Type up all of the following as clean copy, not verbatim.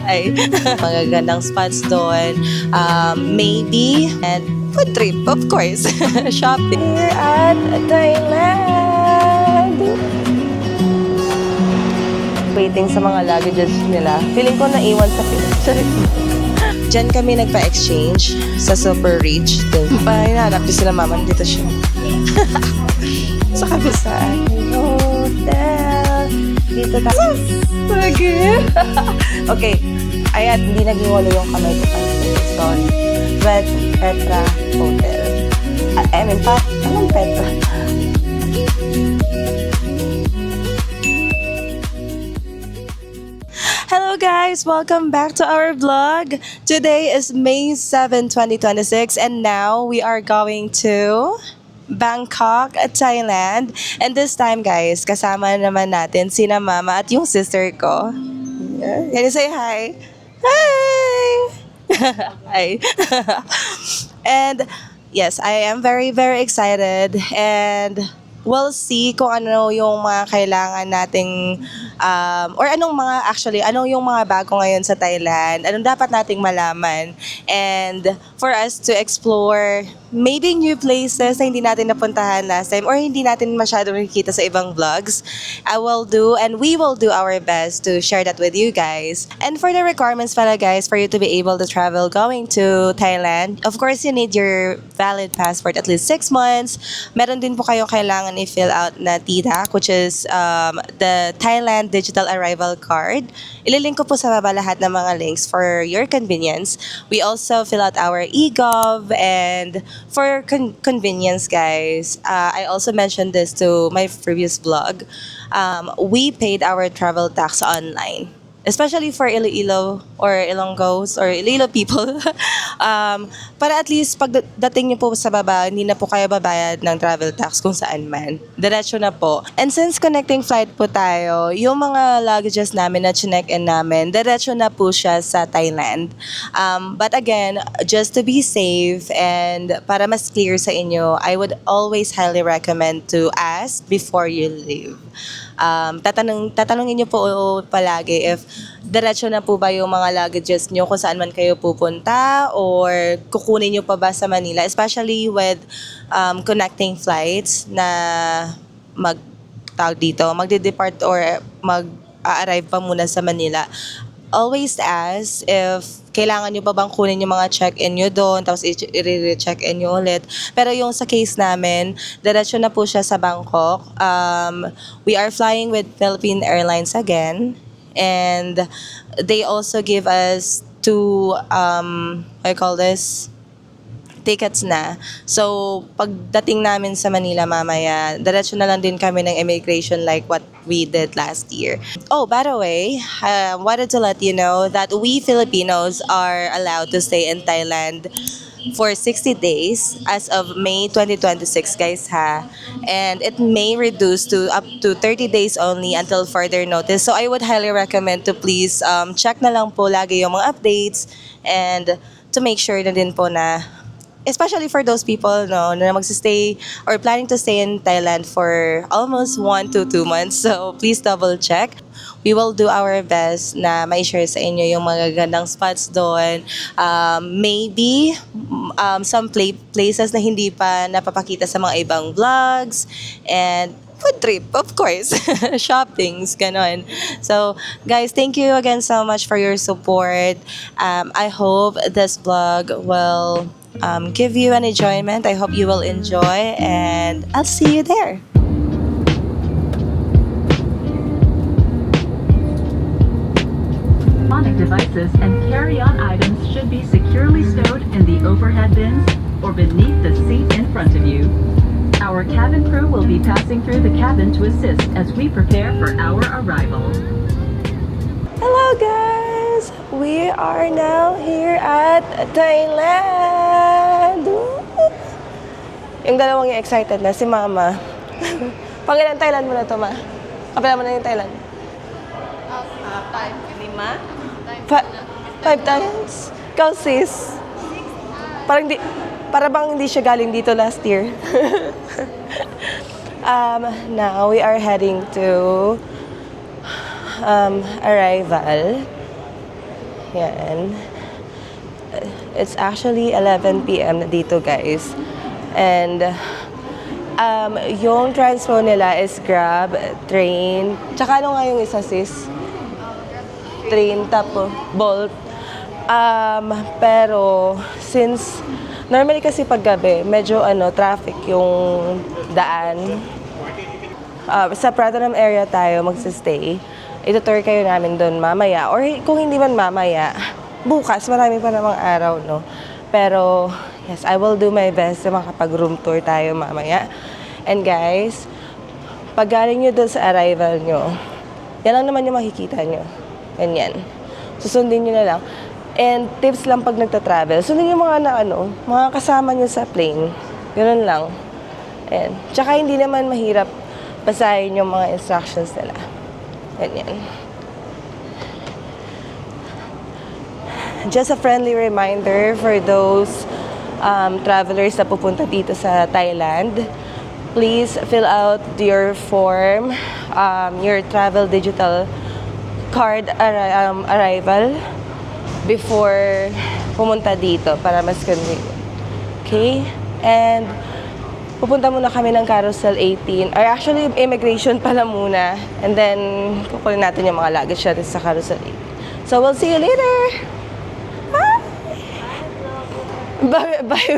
Ay, magagandang spots doon. Maybe, and food trip, of course. Shopping. Here at Thailand. Waiting sa mga luggages nila. Feeling ko naiwan sa Philippines. Diyan kami nagpa-exchange sa Super Rich. Hinahanap din sila mama. Dito siya. Sa kabisaan. Hotel. Dito tayo. Okay. Ayan, hindi naging walo yung kamay ko kanina. Sorry. Red Petra Hotel. I mean, anong Petra? Hello guys! Welcome back to our vlog. Today is May 7, 2026 and now we are going to Bangkok, Thailand. And this time guys, kasama naman natin sina mama at yung sister ko. Can you say hi? Hi! Hi! And yes, I am very excited and we'll see kung ano yung mga kailangan nating or anong yung mga bago ngayon sa Thailand, anong dapat nating malaman, and for us to explore maybe new places na hindi natin napuntahan last time or hindi natin masyadong nakikita sa ibang vlogs. We will do our best to share that with you guys. And for the requirements pala guys, for you to be able to travel going to Thailand, of course you need your valid passport at least 6 months. Meron din po kayong kailangan i-fill out na TDAC, which is the Thailand Digital Arrival Card. Ililink ko po sa baba lahat ng mga links for your convenience. We also fill out our eGov, and for convenience guys, I also mentioned this to my previous vlog. We paid our travel tax online. Especially for Iloilo or Ilonggos or Iloilo people. Para at least pagdating niyo po sa baba, hindi na po kayo babayad ng travel tax kung saan man. Diretso na po. And since connecting flight po tayo, yung mga luggages namin na chinek-in namin, diretso na po siya sa Thailand. But again, just to be safe and para mas clear sa inyo, I would always highly recommend to ask before you leave. Tatanungin niyo po palagi if diretso na po ba yung mga luggages niyo kung saan man kayo pupunta or kukunin niyo pa ba sa Manila, especially with connecting flights na magde-depart or mag-arrive pa muna sa Manila. Always ask if kailangan nyo pa bang kunin yung mga check-in nyo doon, tapos i-check-in nyo ulit. Pero yung sa case namin, diretso na po siya sa Bangkok. We are flying with Philippine Airlines again. And they also give us two, tickets na. So, pagdating namin sa Manila mamaya, diretso na lang din kami ng immigration like what we did last year. Oh, by the way, wanted to let you know that we Filipinos are allowed to stay in Thailand for 60 days as of May 2026 guys ha. And it may reduce to up to 30 days only until further notice. So I would highly recommend to please check na lang po lagi yung mga updates and to make sure na din po na especially for those people na magsistay or planning to stay in Thailand for almost 1 to 2 months. So please double check. We will do our best na ma-share sa inyo yung mga gandang spots doon. Maybe some places na hindi pa napapakita sa mga ibang vlogs, and food trip, of course. Shoppings, ganon. So, guys, thank you again so much for your support. I hope this vlog will give you an enjoyment. I hope you will enjoy, and I'll see you there. Electronic devices and carry-on items should be securely stowed in the overhead bins or beneath the seat in front of you. Our cabin crew will be passing through the cabin to assist as we prepare for our arrival. Hello guys! We are now here at Thailand! Yung dalawang yung excited na, si Mama. Pangilan Thailand mo na to, Ma? Kapila mo na yung Thailand? 5 times? Ikaw, sis? Para bang hindi siya galing dito last year. Now, we are heading to arrival. Yan. It's actually 11 p.m. na dito, guys. And yung transpo nila is Grab, train, tsaka ano nga yung isa, sis? Train, tapo, Bolt. Pero since normally kasi pag gabi, medyo traffic yung daan. Sa Pratanam area tayo magsistay. Itutour kayo namin doon mamaya. Or kung hindi man mamaya, bukas, marami pa namang araw, no? Pero, yes, I will do my best na makapag-room tour tayo mamaya. And guys, pag galing nyo doon sa arrival nyo, yan lang naman yung makikita nyo. Ganyan. Susundin nyo na lang. And tips lang pag nagta-travel, sundin yung mga mga kasama nyo sa plane. Ganun lang. And, tsaka hindi naman mahirap basahin yung mga instructions nila. Ganyan. Just a friendly reminder for those travelers na pupunta dito sa Thailand. Please fill out your form, your travel digital card arrival before pumunta dito para mas convenient. Okay? And pupunta muna kami ng Carousel 18. Or actually, immigration pala muna. And then, kukunin natin yung mga luggage natin sa Carousel 18. So, we'll see you later! Bye! Bye!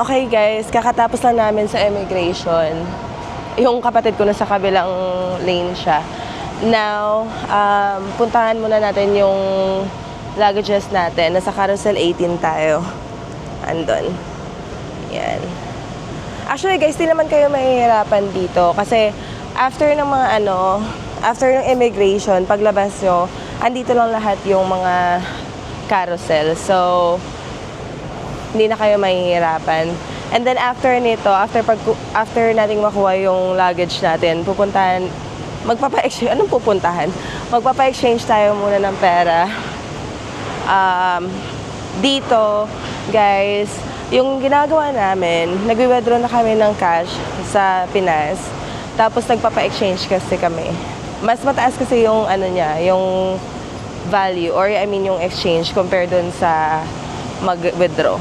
Okay guys, kakatapos lang namin sa immigration. Yung kapatid ko nasa kabilang lane siya. Now, puntahan muna natin yung luggages natin. Nasa Carousel 18 tayo. Andun. Yan. Actually guys, di naman kayo mahihirapan dito kasi after ng mga after ng immigration, paglabas nyo, andito lang lahat yung mga carousel. So, hindi na kayo mahihirapan. And then after nito, after nating makuha yung luggage natin, magpapa-exchange. Anong pupuntahan? Magpapa-exchange tayo muna ng pera. Dito, guys, yung ginagawa namin, nag-withdraw na kami ng cash sa Pinas. Tapos nagpapa-exchange kasi kami. Mas mataas kasi yung yung value or I mean yung exchange compared dun sa mag-withdraw.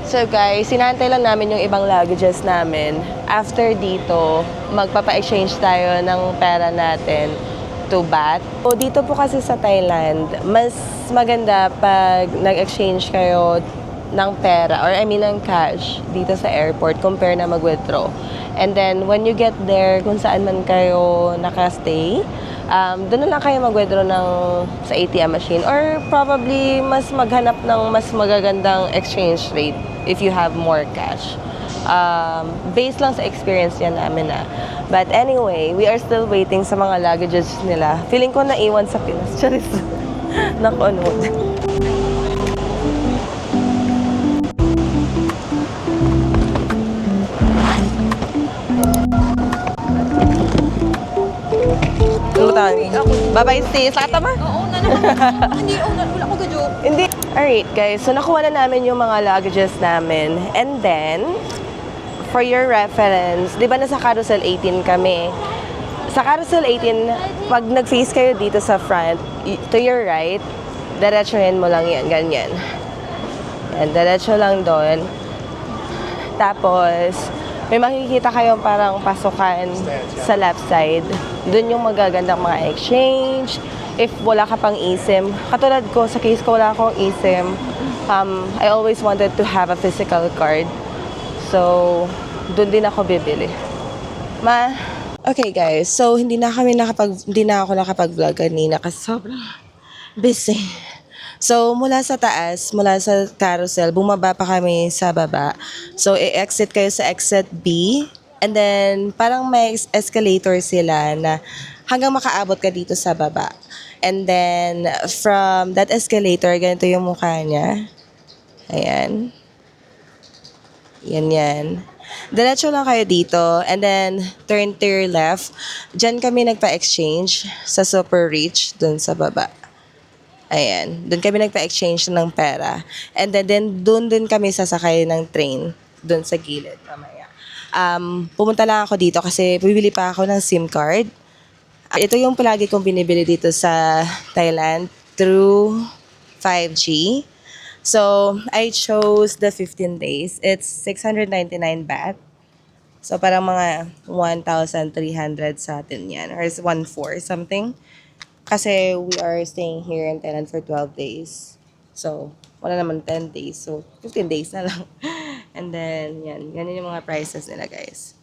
So guys, sinantay lang namin yung ibang luggages namin. After dito, magpapa-exchange tayo ng pera natin to baht. So dito po kasi sa Thailand, mas maganda pag nag-exchange kayo ng pera or I mean ng cash dito sa airport compare na mag-withdraw. And then when you get there, kung saan man kayo nakastay, doon na lang kayo mag-withdraw sa ATM machine or probably mas maghanap ng mas magagandang exchange rate if you have more cash. Based lang sa experience yan namin na. But anyway, we are still waiting sa mga luggages nila. Feeling ko naiwan sa Pinas. Charis. Nakonod. Bye-bye, sis. Lata ma? Oo, na naman. Hindi, wala ko ka-joke. Hindi. Alright, guys. So, nakuha na namin yung mga luggages namin. And then, for your reference, di ba nasa Carousel 18 kami? Sa Carousel 18, pag nag-face kayo dito sa front, to your right, diretsuhin mo lang yan, ganyan. Yan, diretso lang doon. Tapos, may makikita kayong parang pasukan sa left side. Doon yung magagandang mga exchange. If wala ka pang eSIM, katulad ko, sa case ko wala akong eSIM, I always wanted to have a physical card. So, doon din ako bibili. Okay guys, so hindi na ako nakapag-vlog kanina kasi sobrang busy. So, mula sa taas, mula sa carousel, bumaba pa kami sa baba. So, i-exit kayo sa exit B. And then, parang may escalator sila na hanggang makaabot ka dito sa baba. And then, from that escalator, ganito yung mukha niya. Ayan. Yan. Diretso lang kayo dito. And then, turn to your left. Diyan kami nagpa-exchange sa Super Rich, dun sa baba. Ayan, doon kami nagpa-exchange ng pera. And then doon din kami sasakay ng train, doon sa gilid mamaya. Pumunta lang ako dito kasi bibili pa ako ng SIM card. Ito yung palagi kong binibili dito sa Thailand through 5G. So, I chose the 15 days. It's 699 baht. So, parang mga 1,300 sa atin yan. Or 1,400 something. Kasi we are staying here in Thailand for 12 days. So, wala naman 10 days. So, 15 days na lang. And then, yan. Yan yung mga prices nila, guys.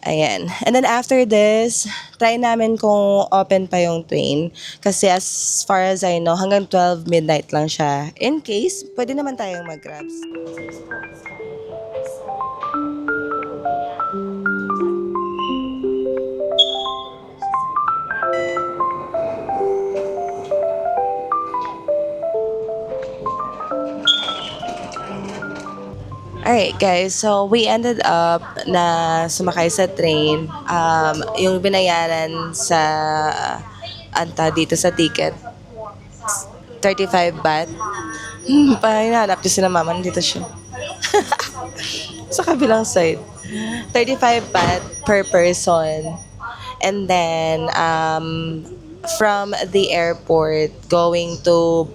Ayan. And then after this, try namin kung open pa yung train. Kasi as far as I know, hanggang 12 midnight lang siya. In case, pwede naman tayong mag-grabs. Alright guys, so we ended up na sumakay sa train. Yung binayaran sa dito sa ticket, 35 baht. Hinahanap niyo si na mama, nandito siya. Sa kabilang side. 35 baht per person. And then, from the airport, going to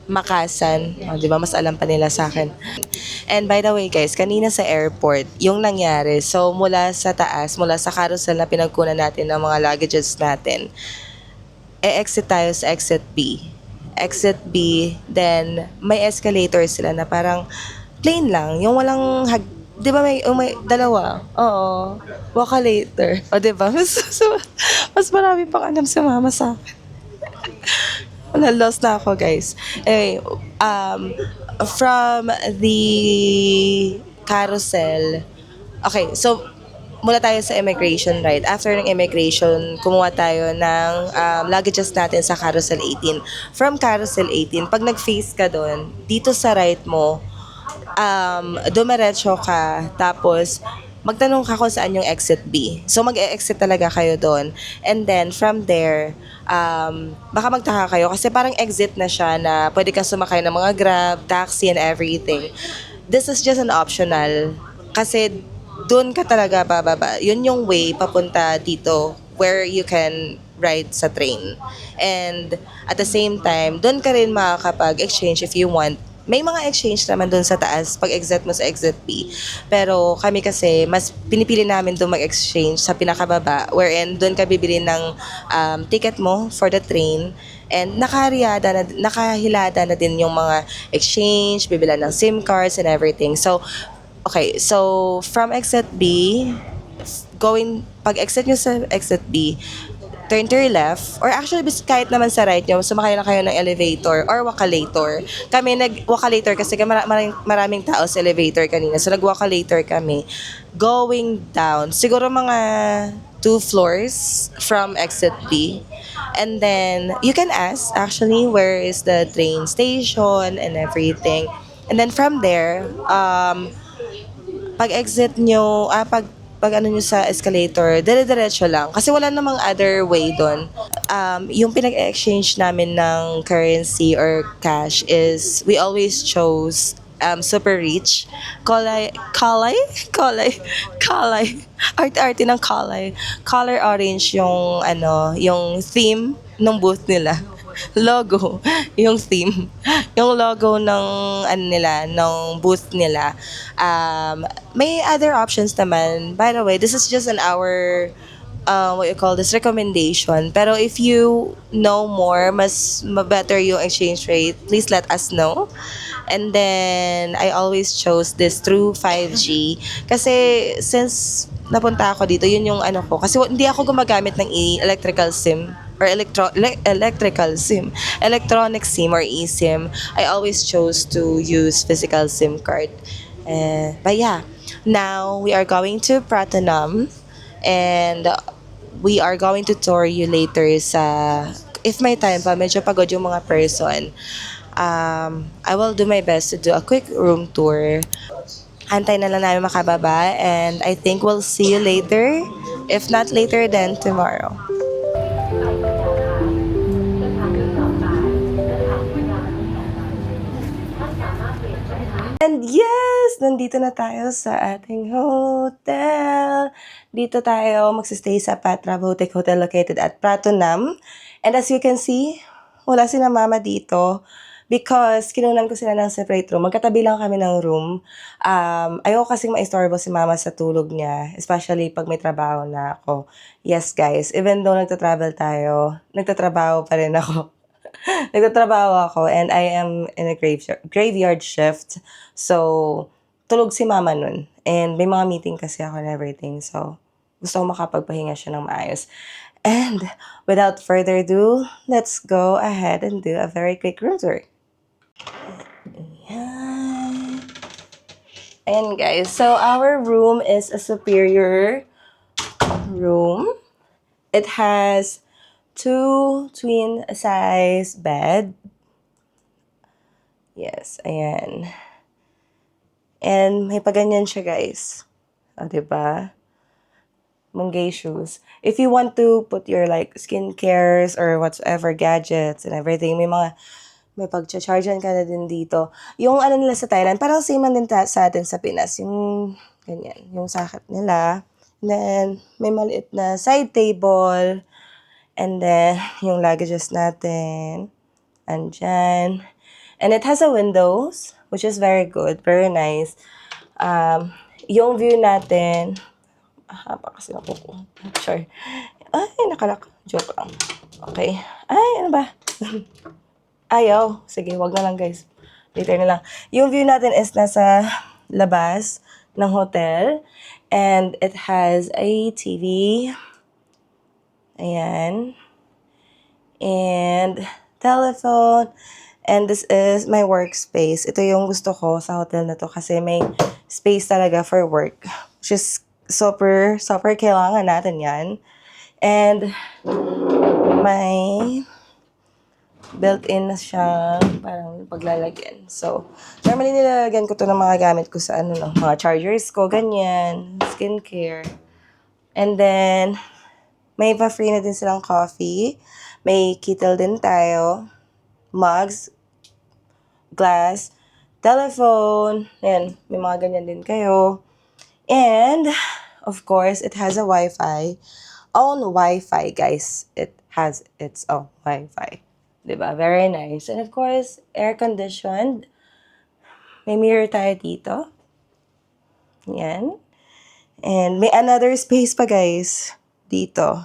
Makasan. Oh, di ba? Mas alam pa nila sa akin. And by the way, guys, kanina sa airport, yung nangyari, so mula sa taas, mula sa carousel na pinagkunan natin ng mga luggages natin, exit tayo sa exit B. Exit B, then may escalator sila na parang plain lang. Yung walang di ba may dalawa? Oo. Walkalator. O di ba? Mas marami pang alam sa mama sa akin. Na-lost na ako, guys. Anyway, from the carousel, okay, so, mula tayo sa immigration, right? After ng immigration, kumuha tayo ng luggages natin sa Carousel 18. From Carousel 18, pag nag-face ka doon, dito sa right mo, dumiretso ka, tapos, magtanong ka kung saan yung exit B. So, mag-e-exit talaga kayo doon. And then, from there, baka magtaka kayo kasi parang exit na siya na pwede ka sumakay ng mga Grab, taxi, and everything. This is just an optional. Kasi, doon ka talaga bababa. Yun yung way papunta dito where you can ride sa train. And, at the same time, doon ka rin makakapag-exchange if you want. May mga exchange naman doon sa taas pag exit mo sa exit B. Pero kami kasi, mas pinipili namin doon mag-exchange sa pinakababa wherein doon ka bibili ng ticket mo for the train. And nakahilada na din yung mga exchange, bibila ng SIM cards and everything. So, okay, so from exit B, pag exit nyo sa exit B, turn to your left, or actually kahit naman sa right nyo, sumakay na kayo ng elevator or walkalator. Kami nag-walkalator kasi maraming tao sa elevator kanina. So nag-walkalator kami. Going down, siguro mga 2 floors from exit B. And then, you can ask actually where is the train station and everything. And then from there, pag exit nyo, pag ano nyo sa escalator, dire-diretso lang. Kasi wala namang other way doon. Yung pinag-exchange namin ng currency or cash is, we always chose Super Rich. Kalay. Arte-arte ng Kalay. Color orange yung theme ng booth nila. Logo, yung theme, yung logo ng ng booth nila. May other options naman. By the way, this is just our what you call this, recommendation. Pero if you know more, mas better yung exchange rate, please let us know. And then I always chose this through 5G kasi since napunta ako dito, yun yung ko. Kasi hindi ako gumagamit ng electrical SIM or electronic SIM or eSIM. I always chose to use physical SIM card. But yeah, now we are going to Pratunam and we are going to tour you later sa, if may time pa, medyo pagod yung mga person. I will do my best to do a quick room tour. Antay na lang namin makababa and I think we'll see you later. If not later, then tomorrow. nandito na tayo sa ating hotel. Dito tayo magsistay sa Patra Boutique Hotel located at Pratunam. And as you can see, wala sila mama dito because kinunan ko sila ng separate room. Magkatabi lang kami ng room. Ayoko kasing maistorbo si mama sa tulog niya, especially pag may trabaho na ako. Yes guys, even though nagtatravel tayo, nagtatrabaho pa rin ako. Nagtatrabaho ako and I am in a graveyard shift. So, tulog si mama nun. And may mga meeting kasi ako and everything. So, gusto ko makapagpahinga siya ng maayos. And without further ado, let's go ahead and do a very quick room tour. Ayan. Ayan guys. So, our room is a superior room. It has 2 twin size bed. Yes, ayan. And may paganyan siya, guys. O, diba? Munggay shoes. If you want to put your like skincares or whatever gadgets and everything, may pagcha-chargean ka na din dito. Yung ano nila sa Thailand, parang same man din sa atin sa Pinas. Yung ganyan, yung sakit nila. And then, may maliit na side table. And then, yung luggages natin, andyan. And it has a windows, which is very good, very nice. Yung view natin, haba kasi nakukuha. Sure. Ay, nakalak. Joke lang. Okay. Ay, ano ba? Ayaw. Sige, wag na lang guys. Later na lang. Yung view natin is nasa labas ng hotel. And it has a TV. Ayan. And telephone. And this is my workspace. Ito yung gusto ko sa hotel na to kasi may space talaga for work. Which is super kailangan natin yan. And may built-in na siya parang paglalagyan. So, normally nilalagyan ko to ng mga gamit ko sa mga chargers ko, ganyan, skincare. And then, may pa-free na din silang coffee. May kettle din tayo. Mugs. Glass. Telephone. Ayan, may mga ganyan din kayo. And, of course, it has a Wi-Fi. Own Wi-Fi, guys. It has its own Wi-Fi. Diba? Very nice. And of course, air-conditioned. May mirror tayo dito. Yan. And may another space pa, guys. Dito.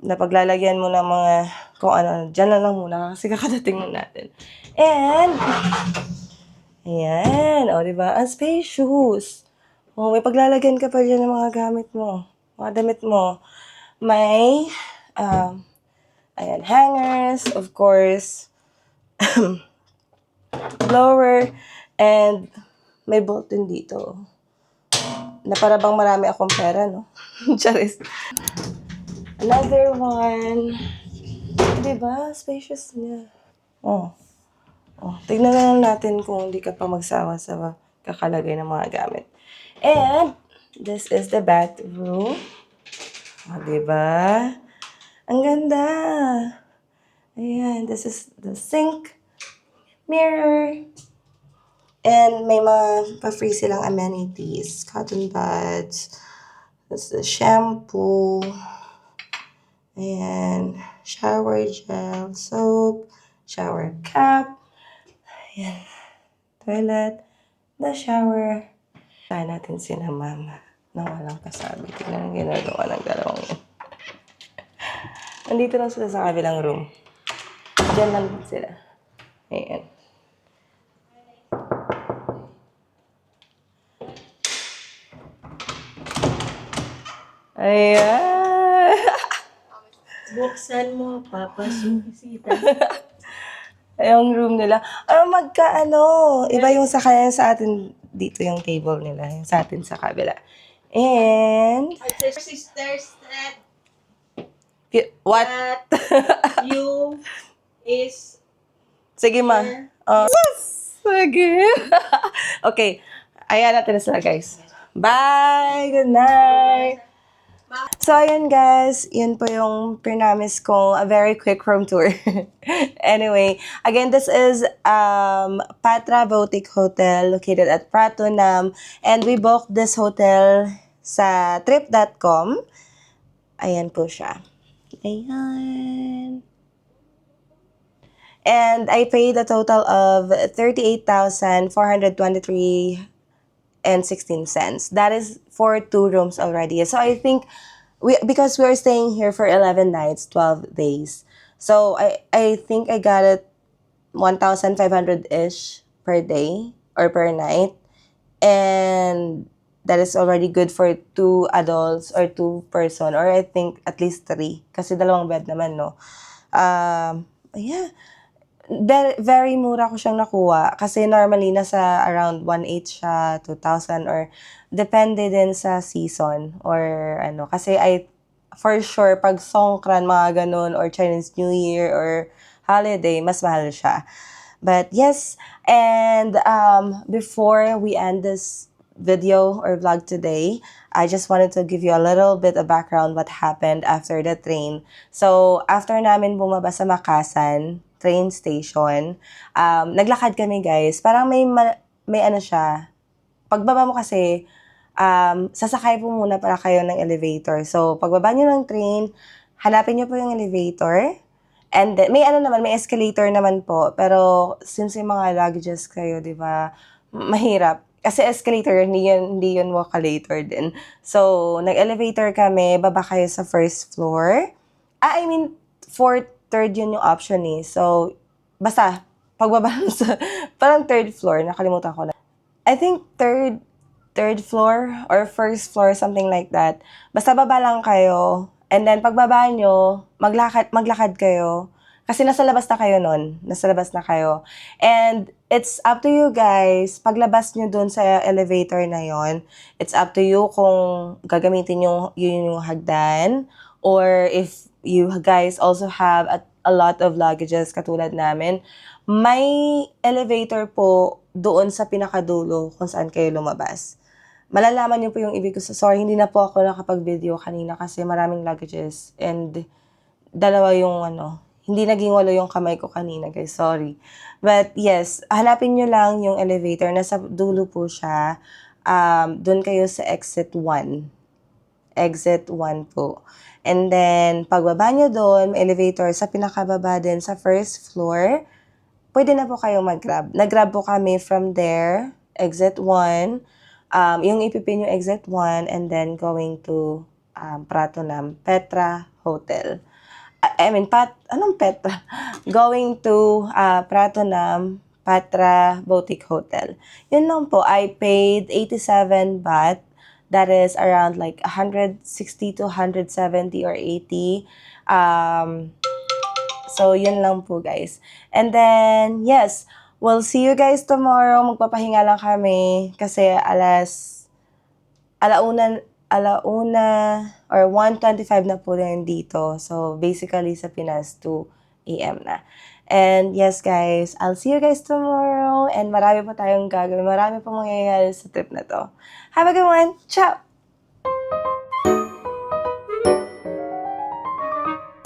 Na paglalagyan mo ng mga kung ano. Diyan na lang muna kasi kakadating mo natin. And, ayan. O, diba? Ang spacious. O, may paglalagyan ka pa dyan ng mga gamit mo. Mga damit mo. May, ayan, hangers, of course. Blower. And, may bolt din dito. Na para bang marami akong pera, no? Charis. Another one. Diba? Spacious niya. Oh. Tignan na lang natin kung hindi ka pa magsawa sa kakalagay ng mga gamit. And, this is the bathroom. Diba? Ang ganda. Ayan, this is the sink. Mirror. And may mga pa-free silang amenities. Cotton buds. This is the shampoo. Ayan. Shower gel. Soap. Shower cap. Ayan. Toilet. The shower. Tahan natin sila mama. Nang walang kasabi. Tignan ang ginagawa ng dalawang yun. Nandito lang sila sa kabilang room. Diyan lang sila. Ayan. Ayan. Buksan mo, papasumisita. Yung room nila. Iba yung sa kanya sa atin dito yung table nila. Yung sa atin sa kabila. And, Sisters said what? that you is Sige ma. Yes! Sige. Okay. Ayan natin na sila guys. Bye! Good night! So, ayun guys, yun po yung pinamis kong a very quick room tour. Anyway, again, this is Patra Boutique Hotel located at Pratunam. And we booked this hotel sa trip.com. Ayan po siya. Ayan. And I paid a total of 38,423 and 16 cents. That is for 2 rooms already. So I think because we're staying here for 11 nights, 12 days. So I think I got it 1,500-ish per day or per night. And that is already good for 2 adults or 2 person, or I think at least 3 kasi dalawang bed naman, no. Yeah, very, very mura ko siyang nakuha kasi normally nasa around 1,800 siya, 2,000, or depende din sa season or ano. Kasi for sure, pag Songkran, mga ganun, or Chinese New Year or holiday, mas mahal siya. But yes, and before we end this video or vlog today, I just wanted to give you a little bit of background what happened after the train. So, after namin bumaba sa Makasan train station, naglakad kami guys. Parang may ano siya. Pagbaba mo kasi, sasakay po muna para kayo ng elevator. So, pagbaba nyo ng train, hanapin nyo po yung elevator. And then, may ano naman, may escalator naman po. Pero, since yung mga luggages kayo, di ba, mahirap. Kasi escalator, hindi yun walkalator din. So, nag-elevator kami, baba kayo sa first floor. I mean, fourth, third yun yung option eh. So, basta, pagbaba sa, parang third floor, nakalimutan ko na. I think third floor or first floor, something like that. Basta baba lang kayo. And then pagbaba nyo, maglakad kayo. Kasi nasa labas na kayo nun. Nasa labas na kayo. And it's up to you guys. Paglabas nyo dun sa elevator na yon, it's up to you kung gagamitin yun yung hagdan. Or if you guys also have a lot of luggages katulad namin, may elevator po doon sa pinakadulo kung saan kayo lumabas. Malalaman niyo po yung ibig ko. Sorry, hindi na po ako nakapag-video kanina kasi maraming luggages and dalawa yung hindi naging walo yung kamay ko kanina guys, sorry. But yes, hanapin nyo lang yung elevator, nasa dulo po siya. Doon kayo sa exit 1. Exit 1 po. And then, pagbaba nyo doon, may elevator sa pinakababa din sa first floor. Pwede na po kayong mag-grab. Nag-grab po kami from there, exit 1. Yung ipipin yung exit 1 and then going to Pratunam, Petra Hotel. Anong Petra? Going to Pratunam, Patra Boutique Hotel. Yun lang po, I paid 87 baht. That is around like 160 to 170 or 80. So, yun lang po guys. And then, yes, we'll see you guys tomorrow. Magpapahinga lang kami kasi alauna or 1:25 na po rin dito. So, basically sa Pinas, 2 a.m. na. And yes guys, I'll see you guys tomorrow. And marami pa tayong gagawin. Marami pa mangyayari sa trip na to. Have a good one. Ciao!